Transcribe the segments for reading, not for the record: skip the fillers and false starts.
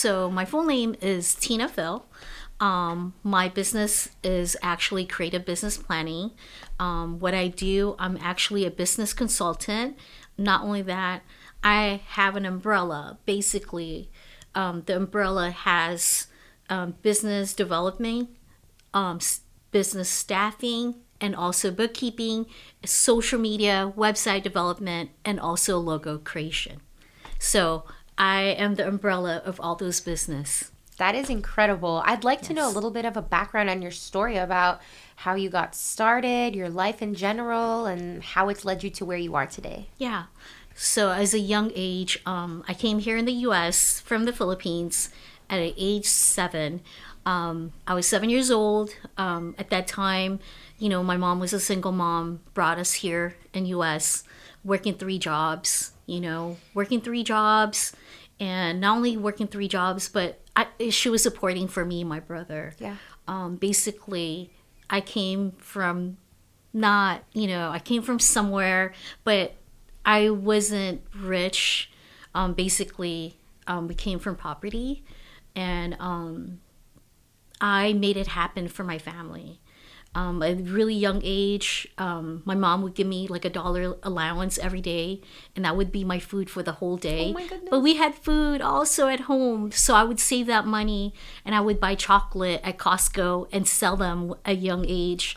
So my full name is Tina Phil. My business is actually creative business planning. What I do, I'm actually a business consultant. Not only that, I have an umbrella. Basically, the umbrella has business development, business staffing, and also bookkeeping, social media, website development, and also logo creation. So I am the umbrella of all those business. That is incredible. I'd like to know a little bit of a background on your story about how you got started, your life in general, and how it's led you to where you are today. Yeah. So as a young age, I came here in the U.S. from the Philippines at age 7. I was 7 years old. At that time, my mom was a single mom, brought us here in U.S., working 3 jobs, working 3 jobs. And not only working 3 jobs, but she was supporting for me and my brother. Yeah. Basically, I came from I came from somewhere, but I wasn't rich. Basically, we came from poverty, and I made it happen for my family. At a really young age, my mom would give me like $1 allowance every day, and that would be my food for the whole day. Oh my goodness. But we had food also at home, so I would save that money and I would buy chocolate at Costco and sell them at a young age.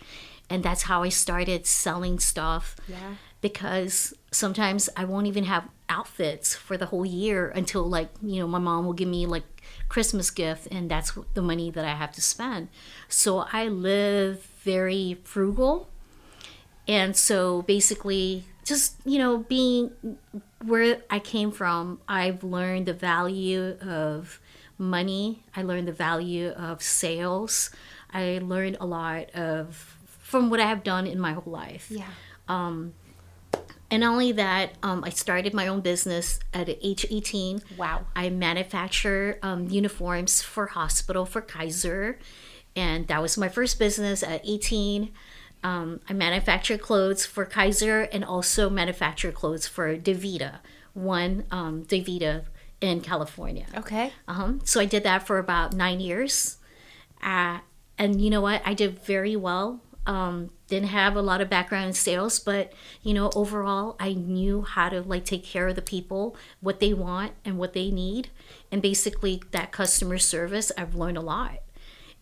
And that's how I started selling stuff. Yeah. Because sometimes I won't even have outfits for the whole year until my mom will give me like Christmas gift, and that's the money that I have to spend. So I live very frugal. And so basically just, being where I came from, I've learned the value of money. I learned the value of sales. I learned a lot from what I have done in my whole life. Yeah. And not only that, I started my own business at age 18. Wow. I manufacture uniforms for hospital for Kaiser. And that was my first business at 18. I manufacture clothes for Kaiser and also manufacture clothes for DaVita, DaVita in California. Okay. So I did that for about 9 years. And you know what? I did very well. Didn't have a lot of background in sales, but overall I knew how to take care of the people, what they want and what they need. And basically that customer service, I've learned a lot.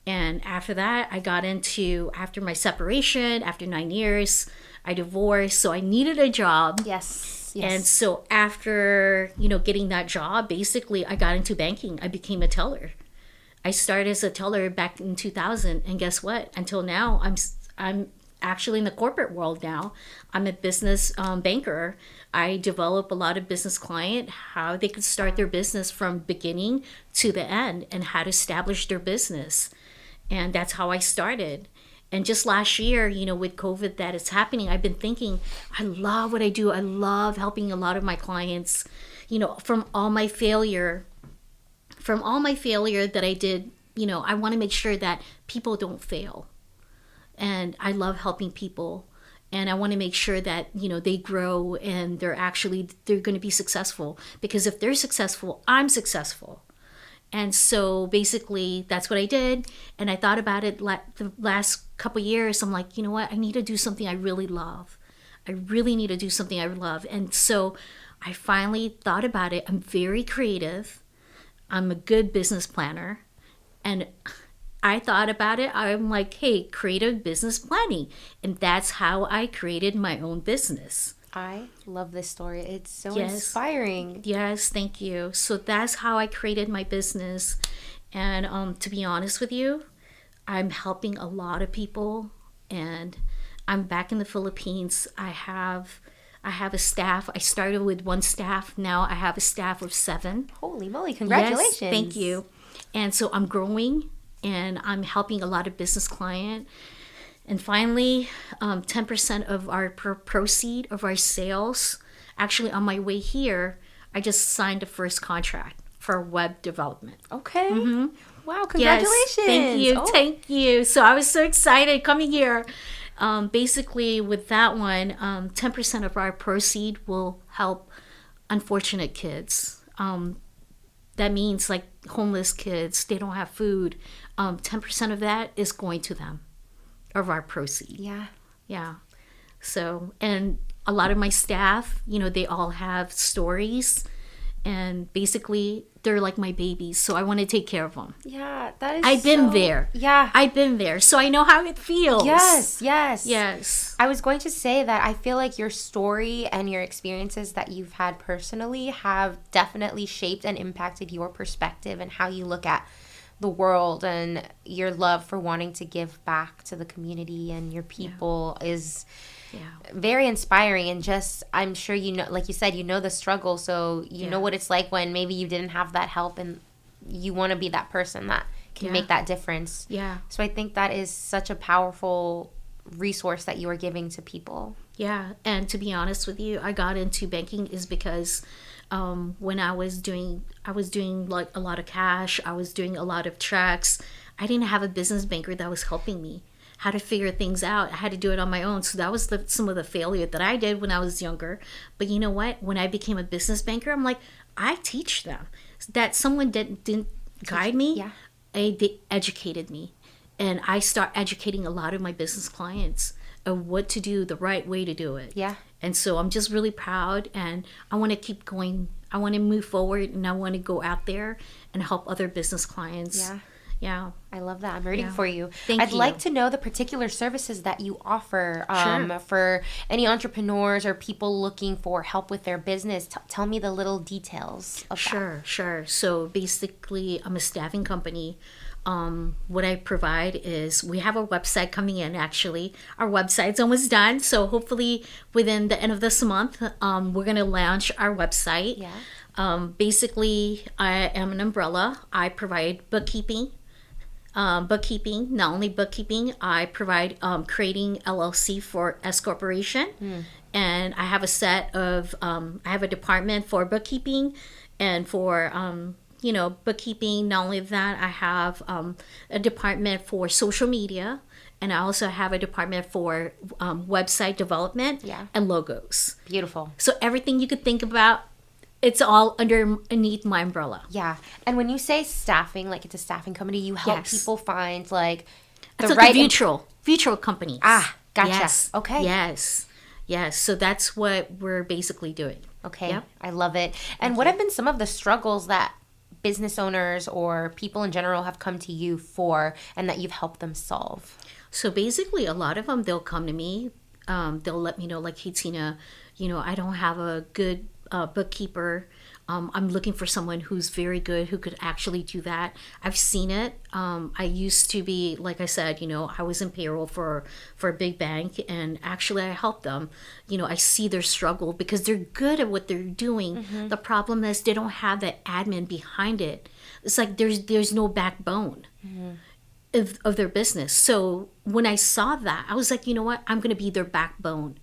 And after that, after my separation, after 9 years, I divorced. So I needed a job. Yes. And so after, getting that job, basically I got into banking. I became a teller. I started as a teller back in 2000. And guess what? Until now, I'm actually in the corporate world now. I'm a business banker. I develop a lot of business client, how they could start their business from beginning to the end and how to establish their business. And that's how I started. And just last year, with COVID that is happening, I've been thinking, I love what I do. I love helping a lot of my clients, from all my failure that I did, I want to make sure that people don't fail. And I love helping people, and I want to make sure that they grow and they're going to be successful, because if they're successful, I'm successful. And so basically that's what I did. And I thought about it the last couple of years. I'm like, you know what? I need to do something I really love. I really need to do something I love. And so I finally thought about it. I'm very creative. I'm a good business planner. And I thought about it. I'm like, hey, creative business planning. And that's how I created my own business. I love this story. It's so Yes. inspiring. Yes, thank you. So that's how I created my business. And to be honest with you, I'm helping a lot of people. And I'm back in the Philippines. I have a staff. I started with 1 staff. Now I have a staff of 7. Holy moly, congratulations. Yes, thank you. And so I'm growing, and I'm helping a lot of business clients. And finally, 10% of our proceed of our sales. Actually, on my way here, I just signed the first contract for web development. Okay. Wow, congratulations. Yes, thank you, Oh. thank you. So I was so excited coming here. Basically, with that one, 10% of our proceed will help unfortunate kids. that means like homeless kids, they don't have food. 10% of that is going to them, of our proceeds. Yeah. Yeah. So, and a lot of my staff, they all have stories, and basically they're like my babies. So I want to take care of them. Yeah, that is I've been there. Yeah. I've been there. So I know how it feels. Yes, yes. Yes. I was going to say that I feel like your story and your experiences that you've had personally have definitely shaped and impacted your perspective and how you look at the world, and your love for wanting to give back to the community and your people is very inspiring. And just, I'm sure like you said, the struggle, so you know what it's like when maybe you didn't have that help, and you want to be that person that can make that difference. Yeah. So I think that is such a powerful resource that you are giving to people. Yeah. And to be honest with you, I got into banking is because when I was doing like a lot of cash, I was doing a lot of checks. I didn't have a business banker that was helping me how to figure things out. I had to do it on my own. So that was some of the failure that I did when I was younger. But you know what? When I became a business banker, I'm like, I teach them. That someone didn't guide me. Yeah. They educated me. And I start educating a lot of my business clients of what to do, the right way to do it. Yeah. And so I'm just really proud, and I want to keep going. I want to move forward, and I want to go out there and help other business clients. Yeah. Yeah. I love that. I'm rooting for you. I'd like to know the particular services that you offer for any entrepreneurs or people looking for help with their business. Tell me the little details of that. Sure. So basically, I'm a staffing company. What I provide is, we have a website coming in. Actually, our website's almost done, so hopefully within the end of this month, we're going to launch our website. Basically, I am an umbrella. I provide bookkeeping. Not only bookkeeping, I provide creating LLC for S corporation, and I have I have a department for bookkeeping and for bookkeeping. Not only that, I have a department for social media, and I also have a department for website development and logos. Beautiful. So everything you could think about, it's all underneath my umbrella. Yeah. And when you say staffing, like it's a staffing company, you help people find like the it's right... It's like virtual companies. Ah, gotcha. Yes. Okay. Yes. So that's what we're basically doing. Okay. Yep. I love it. And what have been some of the struggles that business owners or people in general have come to you for, and that you've helped them solve? So basically, a lot of them, they'll come to me. They'll let me know, like, hey, Tina, I don't have a good bookkeeper. I'm looking for someone who's very good, who could actually do that. I've seen it. I used to be, like I said, I was in payroll for a big bank, and actually I helped them. I see their struggle because they're good at what they're doing. Mm-hmm. The problem is they don't have that admin behind it. It's like there's no backbone of their business. So when I saw that, I was like, you know what? I'm going to be their backbone.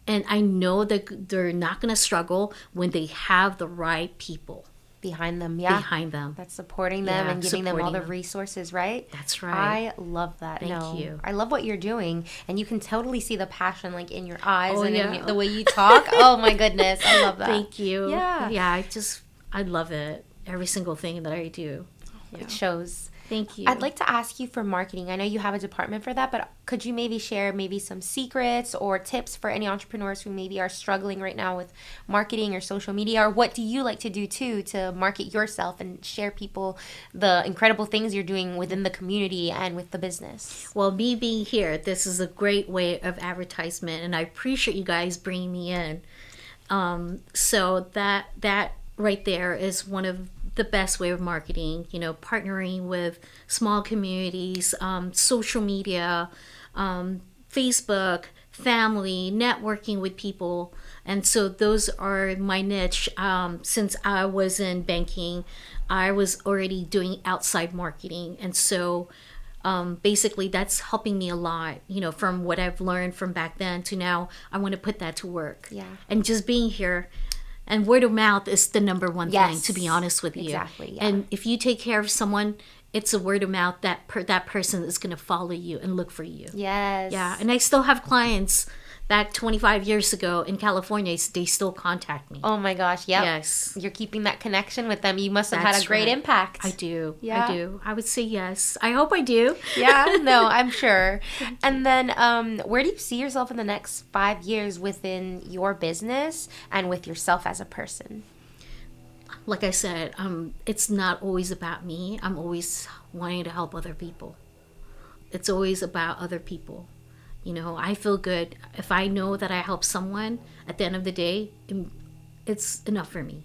And I know that they're not going to struggle when they have the right people behind them. Yeah. Behind them. That's supporting them and giving them all the resources, right? That's right. I love that. Thank you. I love what you're doing. And you can totally see the passion like in your eyes in the way you talk. Oh my goodness. I love that. Thank you. Yeah. Yeah. I love it. Every single thing that I do. It shows. Thank you. I'd like to ask you for marketing. I know you have a department for that, but could you maybe share some secrets or tips for any entrepreneurs who maybe are struggling right now with marketing or social media? Or what do you like to do too to market yourself and share people the incredible things you're doing within the community and with the business? Well, me being here, this is a great way of advertisement, and I appreciate you guys bringing me in. So that right there is one of the best way of marketing, partnering with small communities, social media, Facebook, family, networking with people. And so those are my niche. Since I was in banking, I was already doing outside marketing. And so basically that's helping me a lot, from what I've learned from back then to now. I want to put that to work. Yeah. And just being here. And word of mouth is the number one thing, to be honest with you. Exactly. Yeah. And if you take care of someone, it's a word of mouth that that person is going to follow you and look for you. Yes. Yeah. And I still have clients back 25 years ago in California, they still contact me. Oh my gosh, yep. Yes. You're keeping that connection with them. You must have That's had a great right. impact. I do. Yeah. I do. I would say yes. I hope I do. Yeah, no, I'm sure. And then where do you see yourself in the next 5 years within your business and with yourself as a person? Like I said, it's not always about me. I'm always wanting to help other people. It's always about other people. You know, I feel good if I know that I help someone. At the end of the day, it's enough for me.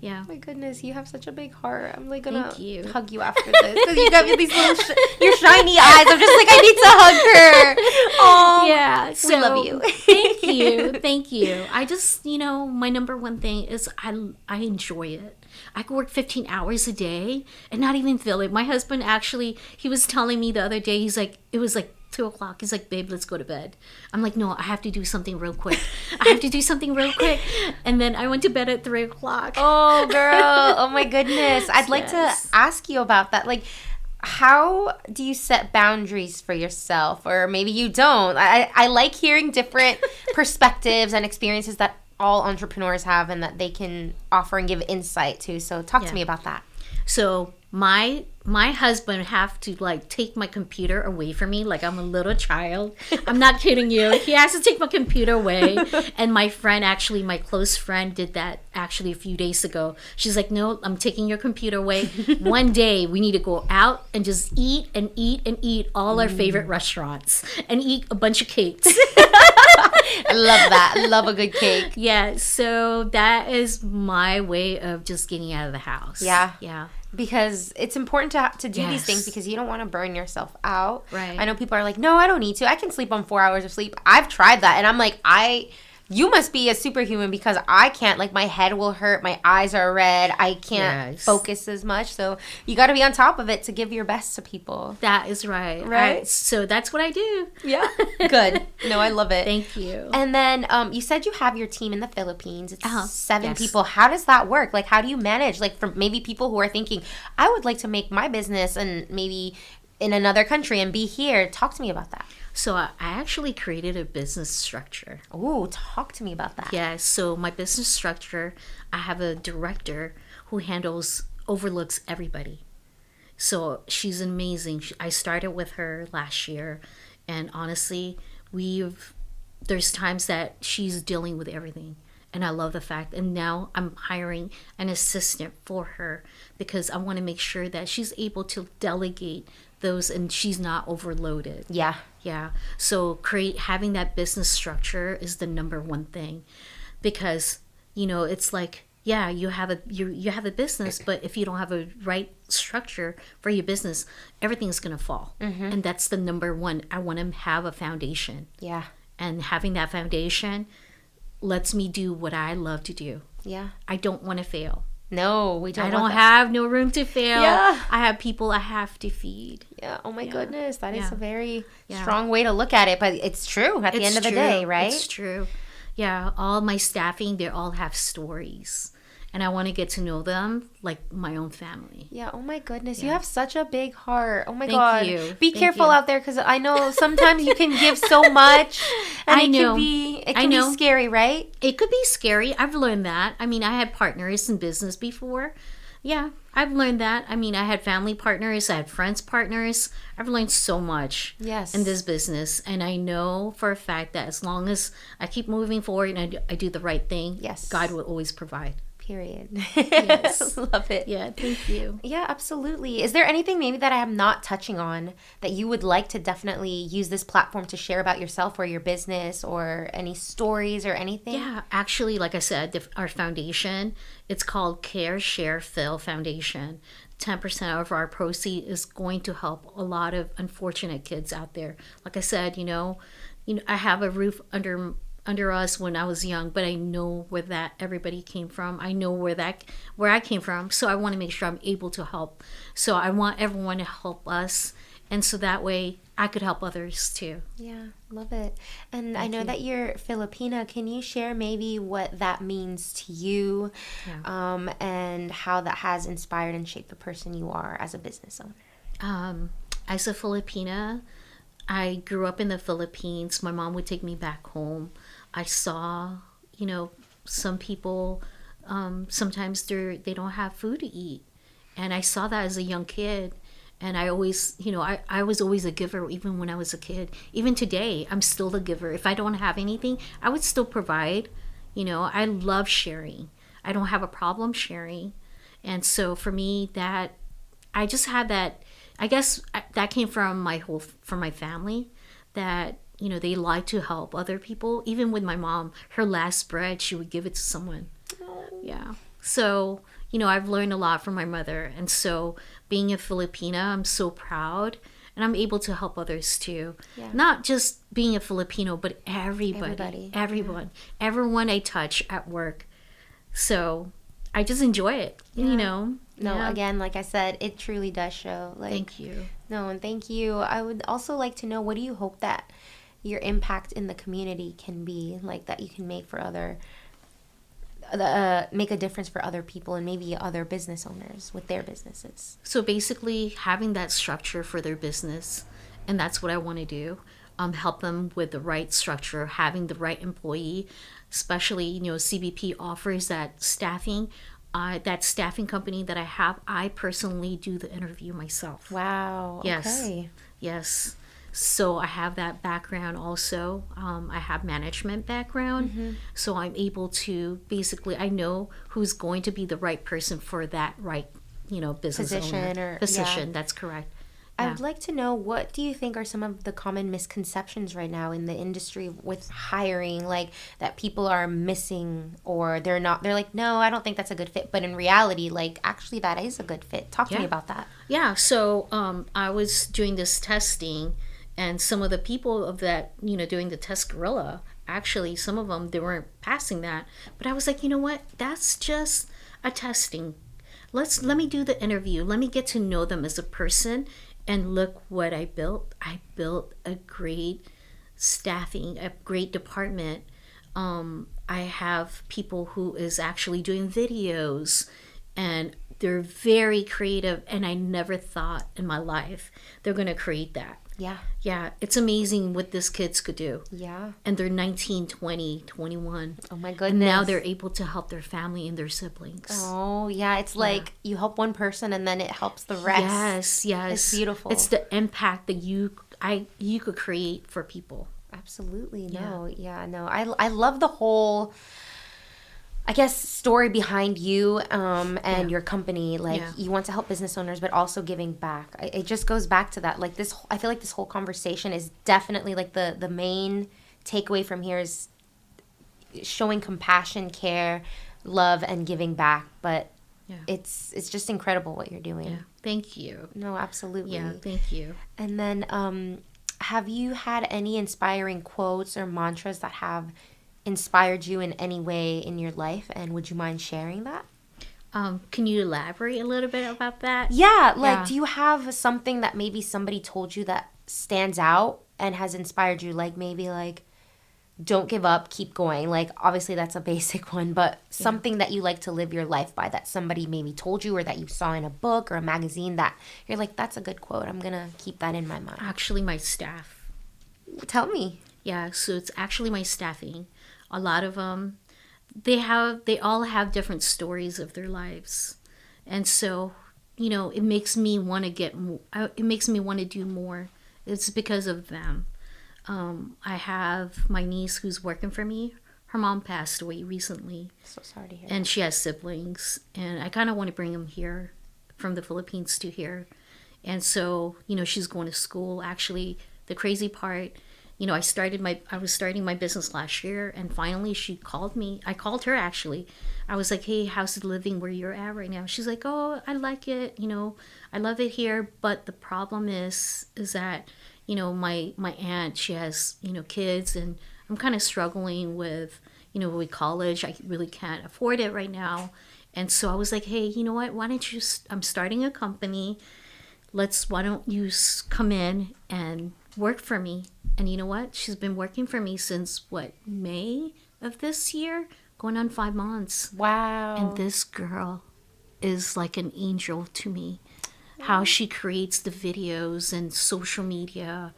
Yeah. Oh my goodness, you have such a big heart. I'm like gonna Thank you. hug you after this because you got these little your shiny eyes. I'm just like, I need to hug her. Oh Yeah. we love you. Thank you. Thank you. I just, my number one thing is I enjoy it. I could work 15 hours a day and not even feel it. My husband actually, he was telling me the other day, it was like 2:00. He's like, babe, let's go to bed. I'm like, no, I have to do something real quick. And then I went to bed at 3:00. Oh, girl. Oh, my goodness. I'd like to ask you about that. Like, how do you set boundaries for yourself? Or maybe you don't. I like hearing different perspectives and experiences that all entrepreneurs have and that they can offer and give insight to. So talk to me about that. So my husband have to like take my computer away from me like I'm a little child. I'm not kidding you. He has to take my computer away. And my close friend did that actually a few days ago. She's like, no, I'm taking your computer away. One day we need to go out and just eat and eat and eat all our favorite restaurants and eat a bunch of cakes. I love that. I love a good cake. Yeah, so that is my way of just getting out of the house. Yeah. Because it's important to do these things because you don't want to burn yourself out. Right. I know people are like, no, I don't need to. I can sleep on 4 hours of sleep. I've tried that. And I'm like, you must be a superhuman because I can't. Like, my head will hurt. My eyes are red. I can't focus as much. So you got to be on top of it to give your best to people. That is right. Right? So that's what I do. Yeah. Good. No, I love it. Thank you. And then you said you have your team in the Philippines. It's 7 yes. people. How does that work? Like, how do you manage? Like, for maybe people who are thinking, I would like to make my business and maybe in another country and be here. Talk to me about that. So I actually created a business structure. Oh, talk to me about that. Yeah, so my business structure, I have a director who overlooks everybody. So she's amazing. I started with her last year, and honestly, there's times that she's dealing with everything. And I love the fact, and now I'm hiring an assistant for her because I want to make sure that she's able to delegate those and she's not overloaded. Yeah. So having that business structure is the number one thing, because it's like, yeah, you have a business, but if you don't have a right structure for your business, everything's gonna fall. And that's the number one. I want to have a foundation. Yeah. And having that foundation lets me do what I love to do. Yeah. I don't want to fail. No, we don't. I don't have no room to fail. Yeah. I have people I have to feed. Yeah. Oh my goodness. That is a very strong way to look at it, but it's true at the end of the day, right? It's true. Yeah. All my staffing, they all have stories. And I want to get to know them like my own family. Yeah. Oh my goodness. You have such a big heart. Oh my Thank God. you. Be careful out there because I know sometimes you can give so much. And I know. It can be scary, right? It could be scary. I've learned that. I mean, I had partners in business before. Yeah, I've learned that. I mean, I had family partners. I had friends partners. I've learned so much in this business. And I know for a fact that as long as I keep moving forward and I do the right thing, God will always provide. Period. Yes. Love it. Yeah, thank you. Yeah, absolutely. Is there anything maybe that I am not touching on that you would like to definitely use this platform to share about yourself or your business or any stories or anything? Yeah, actually, like I said, our foundation, it's called Care, Share, Fill Foundation. 10% of our proceeds is going to help a lot of unfortunate kids out there. Like I said, I have a roof under us when I was young, but I know where that everybody came from. I know where I came from. So I want to make sure I'm able to help. So I want everyone to help us. And so that way I could help others too. Yeah, love it. And I know that you're Filipina. Can you share maybe what that means to you and how that has inspired and shaped the person you are as a business owner? As a Filipina, I grew up in the Philippines. My mom would take me back home. I saw, you know, some people, sometimes they don't have food to eat. And I saw that as a young kid. And I always, I was always a giver even when I was a kid. Even today, I'm still a giver. If I don't have anything, I would still provide. I love sharing. I don't have a problem sharing. And so for me, that I just had that. I guess that came from my family, that they like to help other people. Even with my mom, her last bread, she would give it to someone. Yeah. So I've learned a lot from my mother, and so being a Filipina, I'm so proud. And I'm able to help others too. Yeah. Not just being a Filipino, but everybody. Everyone. Yeah. Everyone I touch at work. So I just enjoy it, No, again, like I said, it truly does show. Thank you. No, and thank you. I would also like to know, what do you hope that your impact in the community can be, like that you can make for make a difference for other people and maybe other business owners with their businesses? So basically having that structure for their business, and that's what I want to do. Help them with the right structure, having the right employee, especially, CBP offers that staffing company that I have. I personally do the interview myself. Wow. Yes. Okay. Yes. So I have that background also. I have management background. Mm-hmm. So I'm able to, basically, I know who's going to be the right person for that right, business position. That's correct. I would like to know, what do you think are some of the common misconceptions right now in the industry with hiring, like that people are missing, or they're like, no, I don't think that's a good fit. But in reality, like, actually that is a good fit. Talk to me about that. Yeah. So I was doing this testing, and some of the people of that, doing the test gorilla, actually, some of them, they weren't passing that. But I was like, you know what? That's just a testing. Let me do the interview. Let me get to know them as a person. And look what I built. I built a great staffing, a great department. I have people who is actually doing videos, and they're very creative, and I never thought in my life they're going to create that. Yeah. Yeah. It's amazing what these kids could do. Yeah. And they're 19, 20, 21. Oh my goodness. And now they're able to help their family and their siblings. Oh, yeah. It's like you help one person and then it helps the rest. Yes. It's beautiful. It's the impact that you could create for people. Absolutely. No. Yeah. No. I love the whole, I guess, story behind you and your company. Like, you want to help business owners, but also giving back. It just goes back to that. Like, I feel like this whole conversation is definitely like the main takeaway from here is showing compassion, care, love, and giving back. But it's just incredible what you're doing. Yeah. Thank you. No, absolutely. Yeah. Thank you. And then, have you had any inspiring quotes or mantras that have inspired you in any way in your life, and would you mind sharing that? Can you elaborate a little bit about that? Yeah, do you have something that maybe somebody told you that stands out and has inspired you? Like, maybe like, don't give up, keep going. Like, obviously that's a basic one, but something that you like to live your life by, that somebody maybe told you, or that you saw in a book or a magazine, that you're like, that's a good quote, I'm gonna keep that in my mind. Actually, my staff. Tell me. Yeah, so it's actually my staffing. A lot of them, they all have different stories of their lives, and so it makes me want to get more. It makes me want to do more. It's because of them. I have my niece who's working for me. Her mom passed away recently. So sorry to hear. And she has siblings, and I kind of want to bring them here, from the Philippines to here, and so she's going to school. Actually, the crazy part, I was starting my business last year, and finally she called me. I called her, actually. I was like, hey, how's the living where you're at right now? She's like, oh, I like it. I love it here. But the problem is that, my aunt, she has, kids, and I'm kind of struggling with, with college. I really can't afford it right now. And so I was like, hey, you know what? Why don't you, I'm starting a company. Why don't you come in and work for me? And you know what? She's been working for me since, May of this year? Going on 5 months. Wow. And this girl is like an angel to me. How she creates the videos and social media.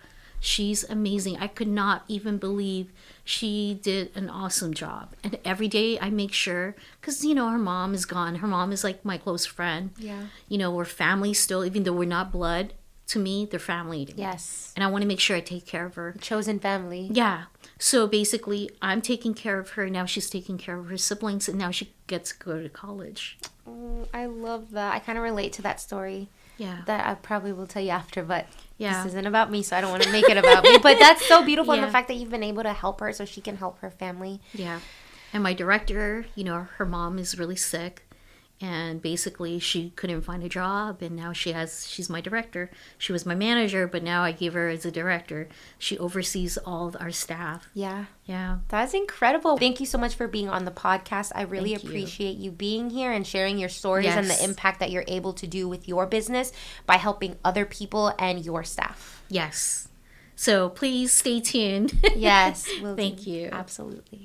She's amazing. I could not even believe she did an awesome job. And every day I make sure, because, her mom is gone. Her mom is like my close friend. Yeah. We're family still, even though we're not blood. To me, they're family. Yes. And I want to make sure I take care of her. Chosen family. Yeah. So basically, I'm taking care of her. Now she's taking care of her siblings, and now she gets to go to college. Oh, I love that. I kind of relate to that story. Yeah. That I probably will tell you after, but yeah. This isn't about me, so I don't want to make it about me. But that's so beautiful, yeah. and the fact that you've been able to help her so she can help her family. Yeah. And my director, her mom is really sick. And basically she couldn't find a job, and now she's my director. She was my manager, but now I gave her as a director. She oversees all of our staff. Yeah. Yeah. That's incredible. Thank you so much for being on the podcast. I really appreciate you being here and sharing your stories and the impact that you're able to do with your business by helping other people and your staff. Yes. So please stay tuned. Yes. Thank you. Absolutely.